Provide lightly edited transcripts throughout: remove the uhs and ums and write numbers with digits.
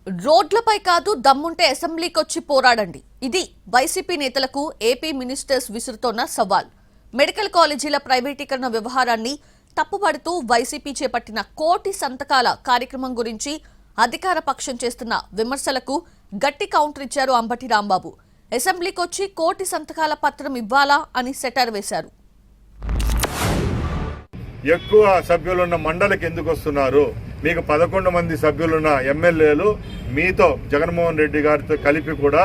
రోడ్లపై కాదు దమ్ముంటే అసెంబ్లీకి వచ్చి పోరాడండి. ఇది వైసీపీ నేతలకు ఏపీ మినిస్టర్స్ విసురుతోన్న సవాల్. మెడికల్ కాలేజీల ప్రైవేటీకరణ వ్యవహారాన్ని తప్పుపడుతూ వైసీపీ చేపట్టిన కోటి సంతకాల కార్యక్రమం గురించి అధికార పక్షం చేస్తున్న విమర్శలకు గట్టి కౌంటర్ ఇచ్చారు అంబటి రాంబాబు. అసెంబ్లీకి వచ్చి కోటి సంతకాల పత్రం ఇవ్వాలా అని సెటర్ వేశారు. ఎక్కువ సభ్యులున్న మండలికి ఎందుకు వస్తున్నారు? మీకు 11 మంది సభ్యులున్న ఎమ్మెల్యేలు మీతో జగన్మోహన్ రెడ్డి గారితో కలిపి కూడా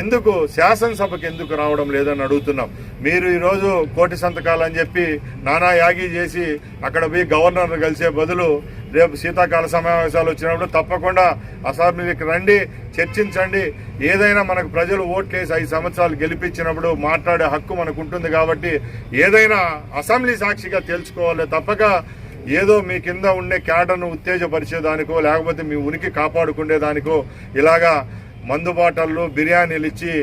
ఎందుకు శాసనసభకు ఎందుకు రావడం లేదని అడుగుతున్నాం. మీరు ఈరోజు కోటి సంతకాలు అని చెప్పి నానా యాగి చేసి అక్కడ పోయి గవర్నర్ను కలిసే బదులు రేపు శీతాకాల సమావేశాలు వచ్చినప్పుడు తప్పకుండా అసెంబ్లీకి రండి, చర్చించండి. ఏదైనా మనకు ప్రజలు ఓట్లేసి 5 సంవత్సరాలు గెలిపించినప్పుడు మాట్లాడే హక్కు మనకు ఉంటుంది కాబట్టి ఏదైనా అసెంబ్లీ సాక్షిగా తెలుసుకోవాలి. తప్పక ఏదో మీ కింద ఉండే క్యాడర్ను ఉత్తేజపరిచేదానికో లేకపోతే మీ ఉనికి కాపాడుకునేదానికో ఇలాగా మందుబాటల్లో బిర్యానీలు ఇచ్చి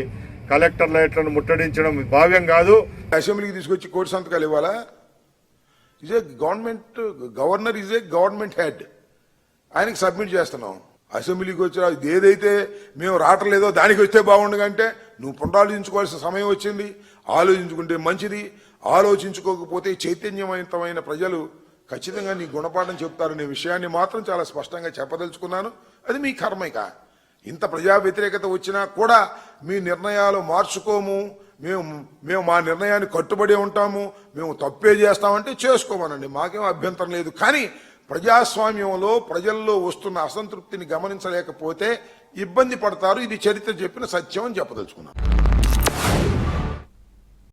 కలెక్టర్ లైట్లను ముట్టడించడం భావ్యం కాదు. అసెంబ్లీకి తీసుకొచ్చి కోటి సంతకాలు ఇవ్వాలా? Is a government governor, is a government head. ఆయనకి సబ్మిట్ చేస్తున్నాం. అసెంబ్లీకి వచ్చి ఏదైతే మేము రావట్లేదో దానికి వస్తే బాగుండగంటే నువ్వు పునరాలోచించుకోవాల్సిన సమయం వచ్చింది. ఆలోచించుకుంటే మంచిది. ఆలోచించుకోకపోతే చైతన్యవంతమైన ప్రజలు ఖచ్చితంగా నీ గుణపాఠం చెప్తారనే విషయాన్ని మాత్రం చాలా స్పష్టంగా చెప్పదలుచుకున్నాను. అది మీ కర్మైక. ఇంత ప్రజా వ్యతిరేకత వచ్చినా కూడా మీ నిర్ణయాలు మార్చుకోము, మేము మా నిర్ణయాన్ని కట్టుబడి ఉంటాము, మేము తప్పే చేస్తామంటే చేసుకోమనండి, మాకేం అభ్యంతరం లేదు. కానీ ప్రజాస్వామ్యంలో ప్రజల్లో వస్తున్న అసంతృప్తిని గమనించలేకపోతే ఇబ్బంది పడతారు. ఇది చరిత్ర చెప్పిన సత్యం అని చెప్పదలుచుకున్నాను.